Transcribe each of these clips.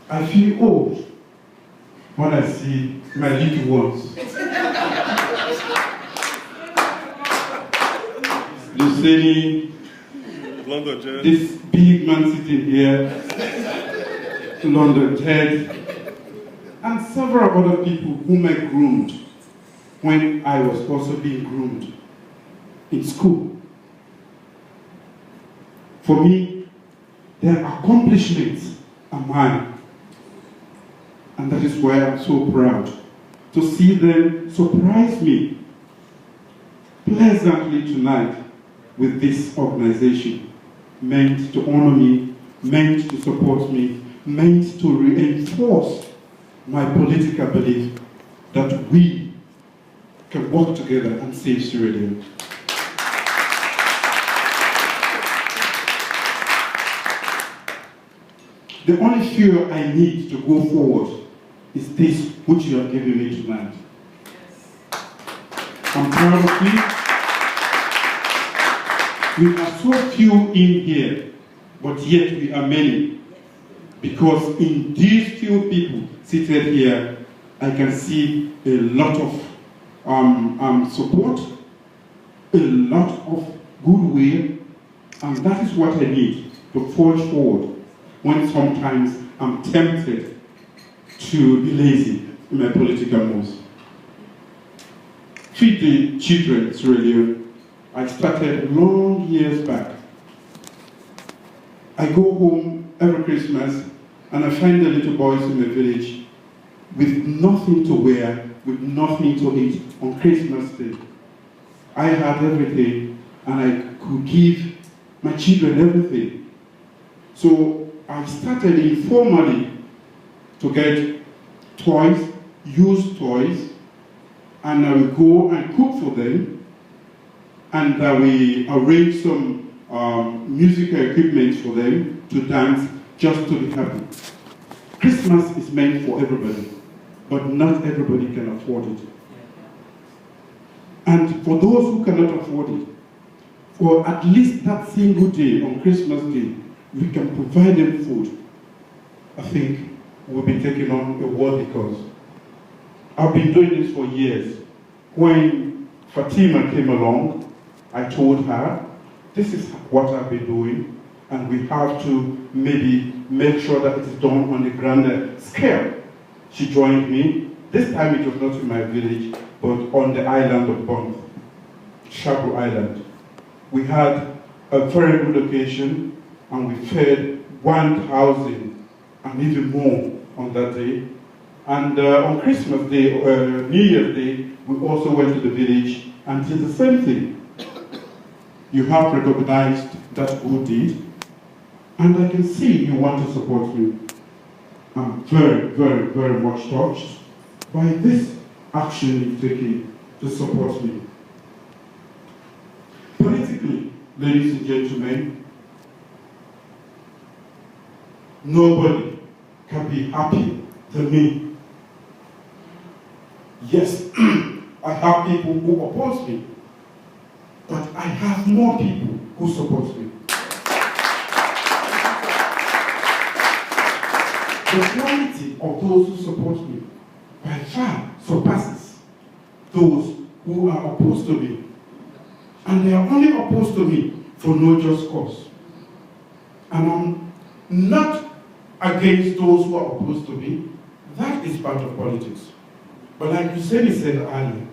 I feel old when I see my little ones. Lucini, this big man sitting here, London Ted, and several other people whom I groomed when I was also being groomed in school. For me, their accomplishments are mine. And that is why I'm so proud to see them surprise me pleasantly tonight with this organization, meant to honor me, meant to support me, meant to reinforce my political belief that we can work together and save Sierra Leone. The only fuel I need to go forward is this which you have given me tonight. I'm proud of you. We are so few in here, but yet we are many. Because in these few people seated here, I can see a lot of support, a lot of goodwill, and that is what I need to forge forward when sometimes I'm tempted to be lazy in my political moves. Feed the children, Sierra Leone. I started long years back. I go home every Christmas and I find the little boys in the village with nothing to wear, with nothing to eat on Christmas Day. I had everything and I could give my children everything. So I started informally to get toys, used toys, and I would go and cook for them, and we arrange some musical equipment for them to dance just to be happy. Christmas is meant for everybody, but not everybody can afford it. And for those who cannot afford it, for at least that single day on Christmas Day, we can provide them food. I think we'll be taking on a worthy cause. I've been doing this for years. When Fatima came along, I told her, this is what I've been doing, and we have to maybe make sure that it is done on a grander scale. She joined me. This time it was not in my village, but on the island of Bonthe, Jabbe Island. We had a very good occasion, and we fed 1,000 and even more on that day. And on Christmas Day, New Year's Day, we also went to the village and did the same thing. You have recognized that good deed, and I can see you want to support me. I'm very, very, very much touched by this action you've taken to support me. Politically, ladies and gentlemen, nobody can be happy than me. Yes, I have people who oppose me, but I have more people who support me. The quality of those who support me by far surpasses those who are opposed to me. And they are only opposed to me for no just cause. And I'm not against those who are opposed to me. That is part of politics. But like you said earlier,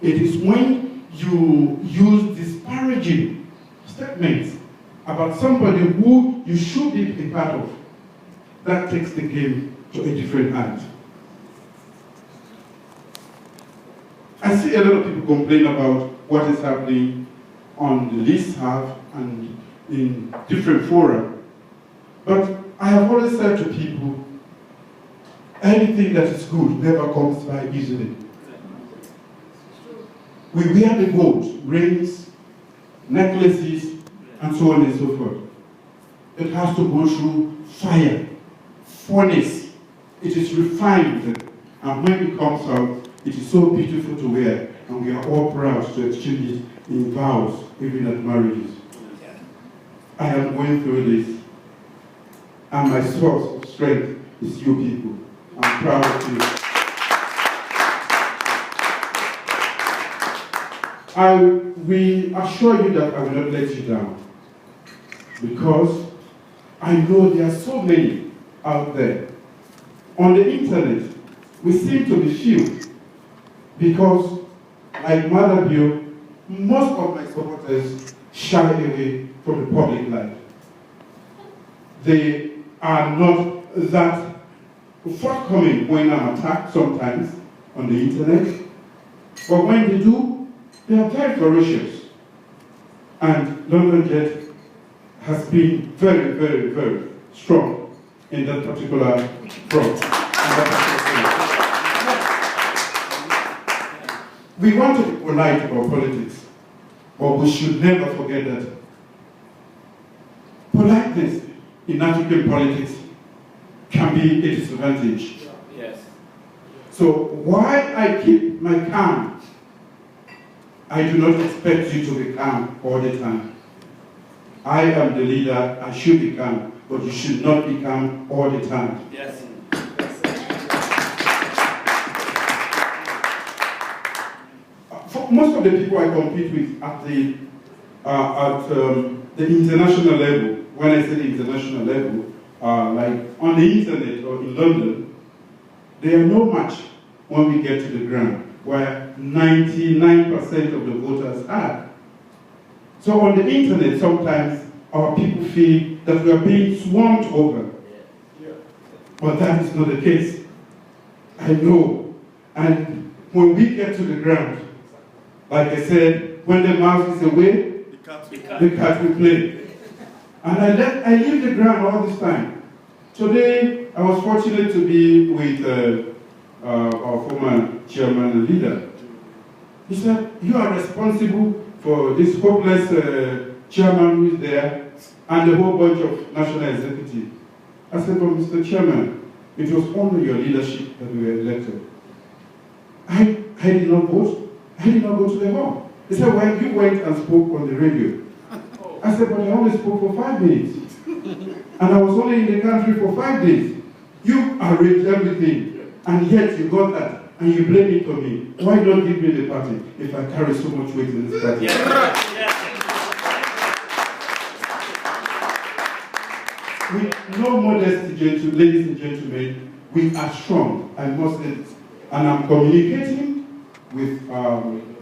it is when you use disparaging statements about somebody who you should be a part of, that takes the game to a different height. I see a lot of people complain about what is happening on the listserv and in different fora. But I have always said to people, anything that is good never comes by easily. We wear the gold, rings, necklaces, and so on and so forth. It has to go through fire, furnace. It is refined, and when it comes out, it is so beautiful to wear, and we are all proud to exchange it in vows, even at marriages. I am going through this, and my source of strength is you people. I'm proud of you. We assure you that I will not let you down, because I know there are so many out there. On the internet, we seem to be few, because like Maada Bio, most of my supporters shy away from the public life. They are not that forthcoming when I'm attacked sometimes on the internet, but when they do, they are very ferocious. And London Jet has been very, very, very strong in that particular front. We want to be polite about politics, but we should never forget that politeness in African politics can be a disadvantage. Yes. So while I keep my calm, I do not expect you to be calm all the time. I am the leader, I should be calm, but you should not be calm all the time. Yes. For most of the people I compete with at the international level, when I say the international level, like on the internet or in London, they are no match when we get to the ground, where 99% of the voters are. So on the internet, sometimes our people feel that we are being swarmed over. But that is not the case. I know. And when we get to the ground, like I said, when the mouse is away, the cat will play. And I leave the ground all this time. Today, I was fortunate to be with our former chairman and leader. He said, you are responsible for this hopeless chairman who is there and the whole bunch of national executive. I said, but Mr. Chairman, it was only your leadership that we were elected. I did not vote. I did not go to the hall. He said, well, you went and spoke on the radio. I said, but I only spoke for 5 minutes. And I was only in the country for 5 days. You arranged everything, and yet you got that, and you blame it on me. Why not give me the party if I carry so much weight in this party? With no modesty, ladies and gentlemen, we are strong, I must say it. And I'm communicating with,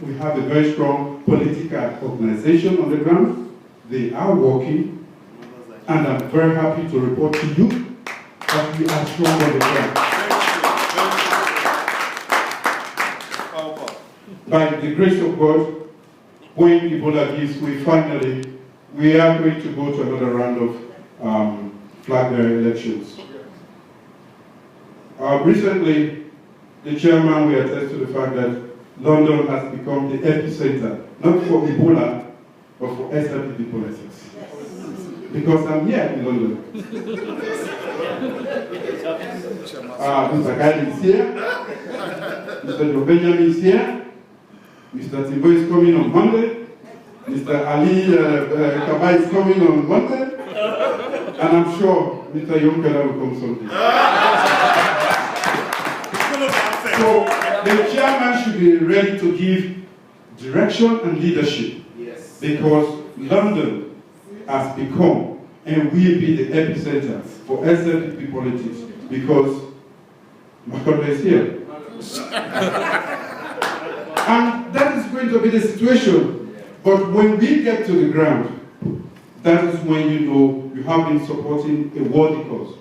we have a very strong political organization on the ground. They are working, and I'm very happy to report to you that we are strong on the ground. By the grace of God, when Ebola gives way, we are going to go to another round of flag bearer elections. Recently, the chairman will attest to the fact that London has become the epicenter, not for Ebola, but for SLPP politics. Because I'm here in London. Mr. Kyle is here, Mr. Joe Benjamin is here, Mr. Timbo is coming on Monday, Mr. Ali Kaba is coming on Monday, and I'm sure Mr. Yonkela will come someday. So the chairman should be ready to give direction and leadership, because London has become and will be the epicenter for SLPP politics, because Makoto is here. And that is going to be the situation. But when we get to the ground, that is when you know you have been supporting a worthy cause,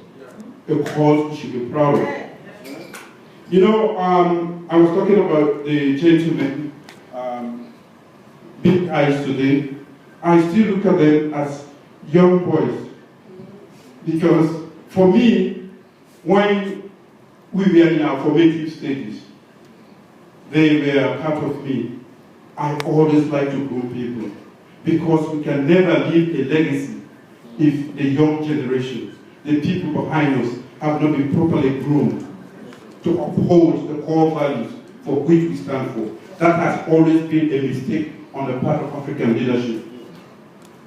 a cause you should be proud of. You know, I was talking about the gentlemen, big eyes today. I still look at them as young boys, because for me, when we were in our formative stages, they were part of me. I always like to groom people, because we can never leave a legacy if the young generation, the people behind us, have not been properly groomed to uphold the core values for which we stand for. That has always been a mistake on the part of African leadership.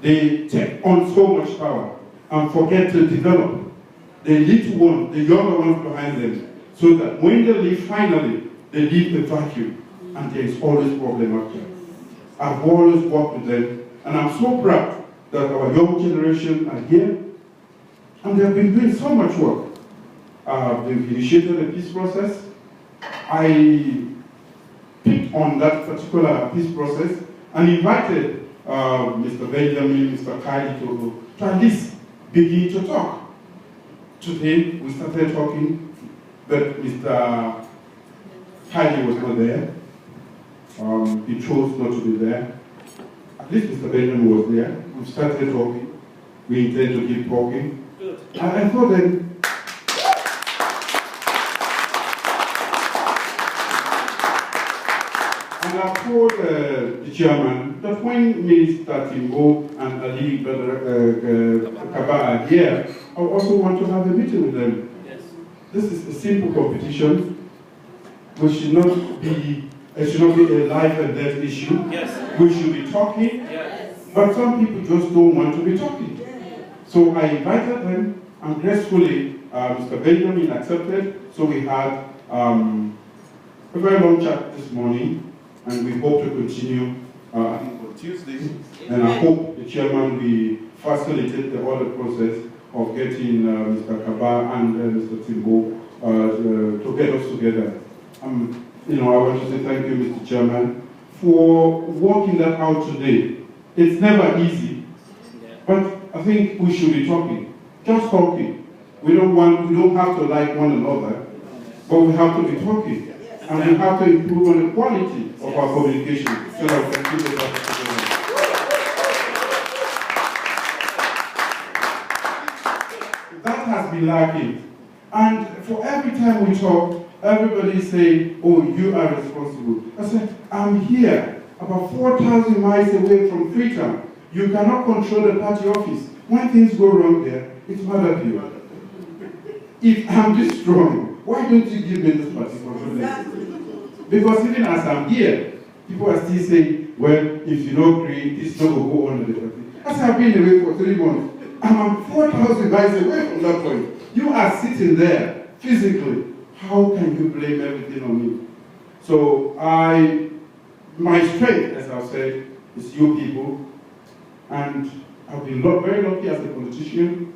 They take on so much power and forget to develop the little ones, the younger ones behind them, so that when they leave, finally, they leave the vacuum, and there is always problem after. I've always worked with them, and I'm so proud that our young generation are here, and they've been doing so much work. They've initiated a peace process. I picked on that particular peace process and invited Mr. Benjamin, Mr. Kylie to at least begin to talk. Today, we started talking, but Mr. Kylie was not there. He chose not to be there. At least Mr. Benjamin was there. We started talking. We intend to keep talking. Good. And I thought then, and I told the chairman that when Minister Timbo and Ali Kaba are here, I also want to have a meeting with them. Yes. This is a simple competition. We should not be, it should not be a life and death issue. Yes. We should be talking, Yes. but some people just don't want to be talking. So I invited them, and gracefully, Mr. Benjamin accepted. So we had a very long chat this morning, and we hope to continue I think on Tuesday. And I hope the chairman will facilitate the other process of getting Mr. Kaba and Mr. Timbo to get us together. I want to say thank you, Mr. Chairman, for working that out today. It's never easy, but I think we should be talking, just talking. We don't have to like one another, but we have to be talking, and we have to improve on the quality of our communication so that we can keep the together. That has been lacking, and for every time we talk, everybody say, "Oh, you are responsible." I said, "I'm here, about 4,000 miles away from Freetown. You cannot control the party office. When things go wrong there, it's Maada Bio. If I'm this strong, why don't you give me this party control?" Because even as I'm here, people are still saying, "Well, if you don't create, this not will go on in the party." As I've been away for 3 months, I'm 4,000 miles away from that point. You are sitting there physically. How can you blame everything on me? So my strength, as I've said, is you people. And I've been very lucky as a politician